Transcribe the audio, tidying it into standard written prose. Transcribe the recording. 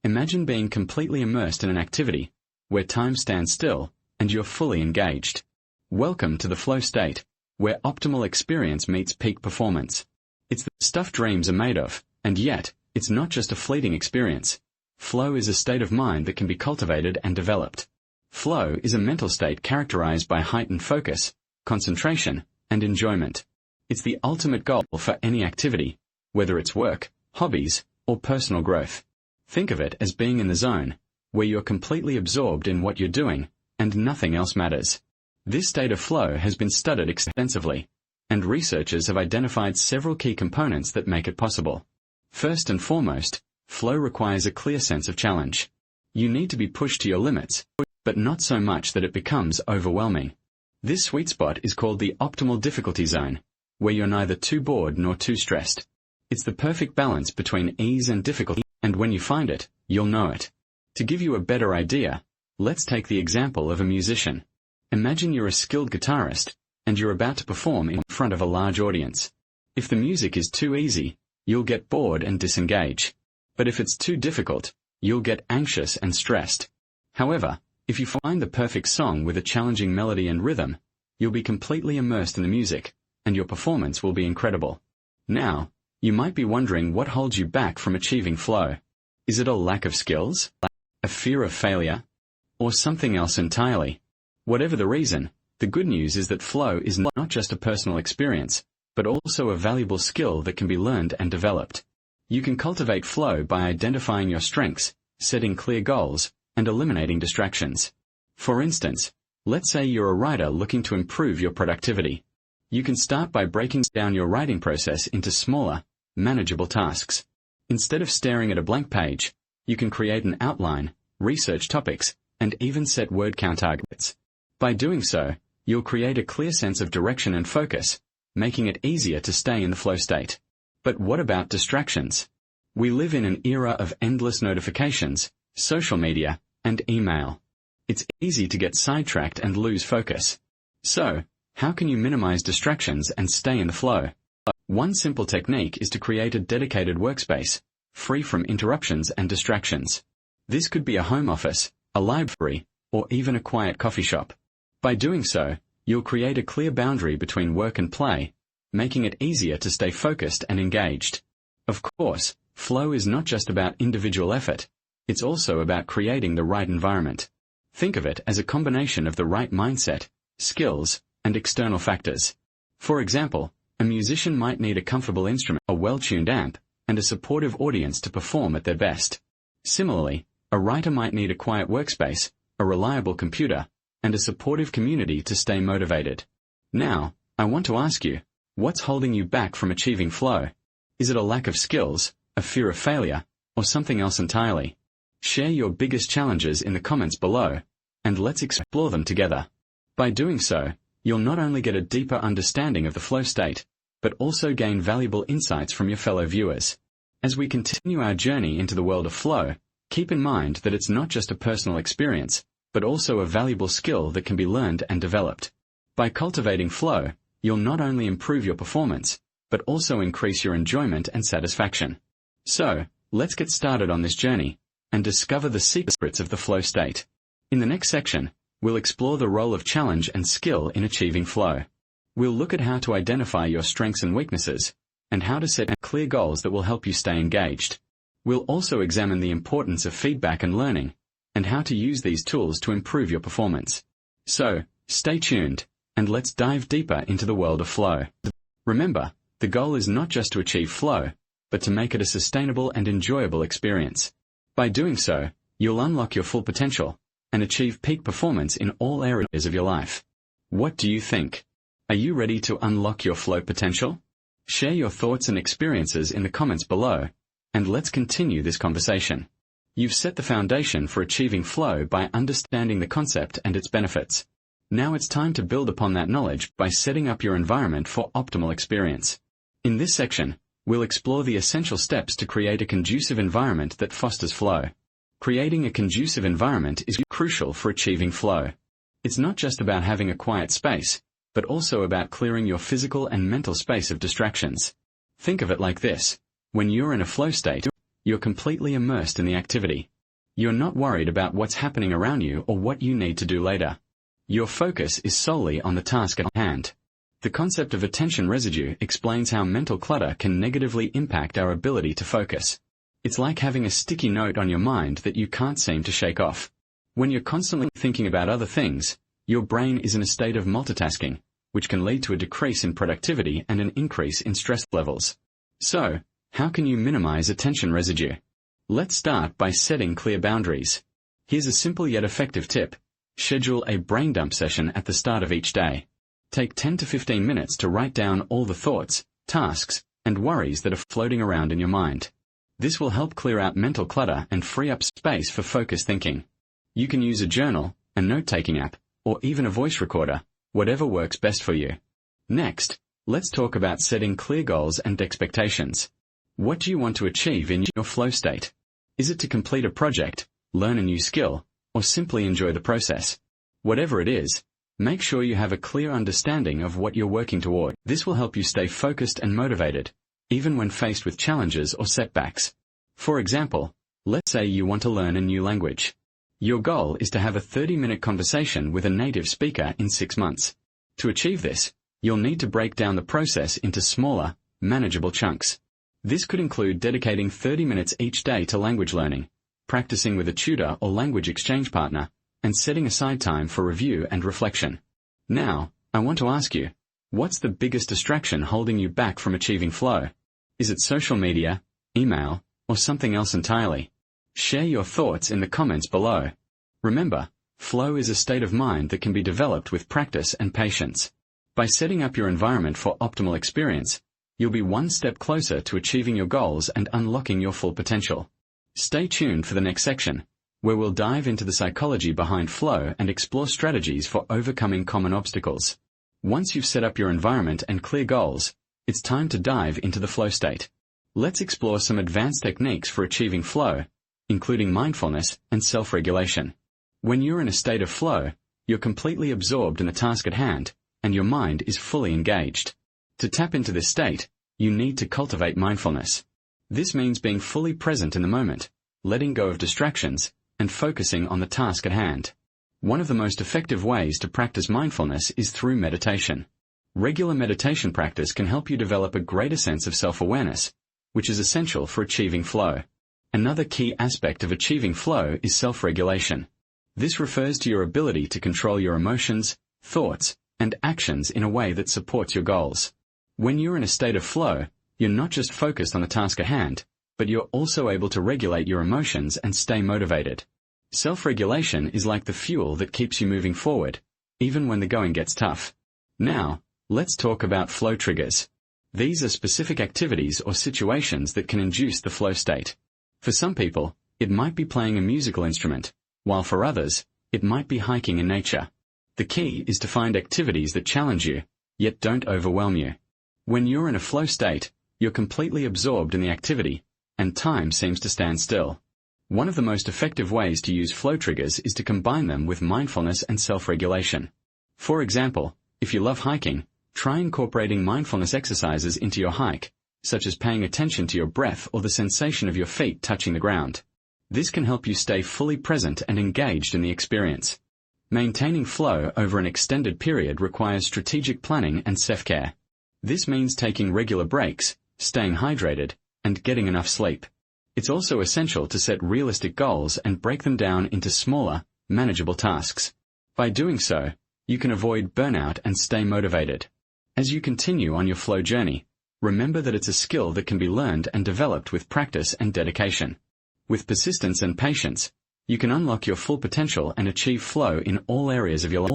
Imagine being completely immersed in an activity, where time stands still, and you're fully engaged. Welcome to the flow state, where optimal experience meets peak performance. It's the stuff dreams are made of, and yet, it's not just a fleeting experience. Flow is a state of mind that can be cultivated and developed. Flow is a mental state characterized by heightened focus, concentration, and enjoyment. It's the ultimate goal for any activity, whether it's work, hobbies, or personal growth. Think of it as being in the zone, where you're completely absorbed in what you're doing, and nothing else matters. This state of flow has been studied extensively, and researchers have identified several key components that make it possible. First and foremost, flow requires a clear sense of challenge. You need to be pushed to your limits, but not so much that it becomes overwhelming. This sweet spot is called the optimal difficulty zone, where you're neither too bored nor too stressed. It's the perfect balance between ease and difficulty, and when you find it, you'll know it. To give you a better idea, let's take the example of a musician. Imagine you're a skilled guitarist, and you're about to perform in front of a large audience. If the music is too easy, you'll get bored and disengage. But if it's too difficult, you'll get anxious and stressed. However, if you find the perfect song with a challenging melody and rhythm, you'll be completely immersed in the music, and your performance will be incredible. Now, you might be wondering what holds you back from achieving flow. Is it a lack of skills? A fear of failure? Or something else entirely? Whatever the reason, the good news is that flow is not just a personal experience, but also a valuable skill that can be learned and developed. You can cultivate flow by identifying your strengths, setting clear goals, and eliminating distractions. For instance, let's say you're a writer looking to improve your productivity. You can start by breaking down your writing process into smaller, manageable tasks. Instead of staring at a blank page, you can create an outline, research topics, and even set word count targets. By doing so, you'll create a clear sense of direction and focus, making it easier to stay in the flow state. But what about distractions? We live in an era of endless notifications, social media, and email. It's easy to get sidetracked and lose focus. So, how can you minimize distractions and stay in the flow? One simple technique is to create a dedicated workspace, free from interruptions and distractions. This could be a home office, a library, or even a quiet coffee shop. By doing so, you'll create a clear boundary between work and play, making it easier to stay focused and engaged. Of course, flow is not just about individual effort, it's also about creating the right environment. Think of it as a combination of the right mindset, skills, and external factors. For example, a musician might need a comfortable instrument, a well-tuned amp, and a supportive audience to perform at their best. Similarly, a writer might need a quiet workspace, a reliable computer, and a supportive community to stay motivated. Now, I want to ask you, what's holding you back from achieving flow? Is it a lack of skills, a fear of failure, or something else entirely? Share your biggest challenges in the comments below, and let's explore them together. By doing so, you'll not only get a deeper understanding of the flow state, but also gain valuable insights from your fellow viewers. As we continue our journey into the world of flow, keep in mind that it's not just a personal experience, but also a valuable skill that can be learned and developed. By cultivating flow, you'll not only improve your performance, but also increase your enjoyment and satisfaction. So, let's get started on this journey, and discover the secrets of the flow state. In the next section, we'll explore the role of challenge and skill in achieving flow. We'll look at how to identify your strengths and weaknesses, and how to set clear goals that will help you stay engaged. We'll also examine the importance of feedback and learning, and how to use these tools to improve your performance. So, stay tuned, and let's dive deeper into the world of flow. Remember, the goal is not just to achieve flow, but to make it a sustainable and enjoyable experience. By doing so, you'll unlock your full potential, and achieve peak performance in all areas of your life. What do you think? Are you ready to unlock your flow potential? Share your thoughts and experiences in the comments below, and let's continue this conversation. You've set the foundation for achieving flow by understanding the concept and its benefits. Now it's time to build upon that knowledge by setting up your environment for optimal experience. In this section, we'll explore the essential steps to create a conducive environment that fosters flow. Creating a conducive environment is crucial for achieving flow. It's not just about having a quiet space, but also about clearing your physical and mental space of distractions. Think of it like this. When you're in a flow state, you're completely immersed in the activity. You're not worried about what's happening around you or what you need to do later. Your focus is solely on the task at hand. The concept of attention residue explains how mental clutter can negatively impact our ability to focus. It's like having a sticky note on your mind that you can't seem to shake off. When you're constantly thinking about other things, your brain is in a state of multitasking, which can lead to a decrease in productivity and an increase in stress levels. So, how can you minimize attention residue? Let's start by setting clear boundaries. Here's a simple yet effective tip. Schedule a brain dump session at the start of each day. Take 10 to 15 minutes to write down all the thoughts, tasks, and worries that are floating around in your mind. This will help clear out mental clutter and free up space for focused thinking. You can use a journal, a note-taking app, or even a voice recorder, whatever works best for you. Next, let's talk about setting clear goals and expectations. What do you want to achieve in your flow state? Is it to complete a project, learn a new skill, or simply enjoy the process? Whatever it is, make sure you have a clear understanding of what you're working toward. This will help you stay focused and motivated, even when faced with challenges or setbacks. For example, let's say you want to learn a new language. Your goal is to have a 30-minute conversation with a native speaker in 6 months. To achieve this, you'll need to break down the process into smaller, manageable chunks. This could include dedicating 30 minutes each day to language learning, practicing with a tutor or language exchange partner, and setting aside time for review and reflection. Now, I want to ask you, what's the biggest distraction holding you back from achieving flow? Is it social media, email, or something else entirely? Share your thoughts in the comments below. Remember, flow is a state of mind that can be developed with practice and patience. By setting up your environment for optimal experience, you'll be one step closer to achieving your goals and unlocking your full potential. Stay tuned for the next section, where we'll dive into the psychology behind flow and explore strategies for overcoming common obstacles. Once you've set up your environment and clear goals, it's time to dive into the flow state. Let's explore some advanced techniques for achieving flow, including mindfulness and self-regulation. When you're in a state of flow, you're completely absorbed in the task at hand, and your mind is fully engaged. To tap into this state, you need to cultivate mindfulness. This means being fully present in the moment, letting go of distractions, and focusing on the task at hand. One of the most effective ways to practice mindfulness is through meditation. Regular meditation practice can help you develop a greater sense of self-awareness, which is essential for achieving flow. Another key aspect of achieving flow is self-regulation. This refers to your ability to control your emotions, thoughts, and actions in a way that supports your goals. When you're in a state of flow, you're not just focused on the task at hand, but you're also able to regulate your emotions and stay motivated. Self-regulation is like the fuel that keeps you moving forward, even when the going gets tough. Now, let's talk about flow triggers. These are specific activities or situations that can induce the flow state. For some people, it might be playing a musical instrument, while for others, it might be hiking in nature. The key is to find activities that challenge you, yet don't overwhelm you. When you're in a flow state, you're completely absorbed in the activity, and time seems to stand still. One of the most effective ways to use flow triggers is to combine them with mindfulness and self-regulation. For example, if you love hiking, try incorporating mindfulness exercises into your hike, such as paying attention to your breath or the sensation of your feet touching the ground. This can help you stay fully present and engaged in the experience. Maintaining flow over an extended period requires strategic planning and self-care. This means taking regular breaks, staying hydrated, and getting enough sleep. It's also essential to set realistic goals and break them down into smaller, manageable tasks. By doing so, you can avoid burnout and stay motivated. As you continue on your flow journey, remember that it's a skill that can be learned and developed with practice and dedication. With persistence and patience, you can unlock your full potential and achieve flow in all areas of your life.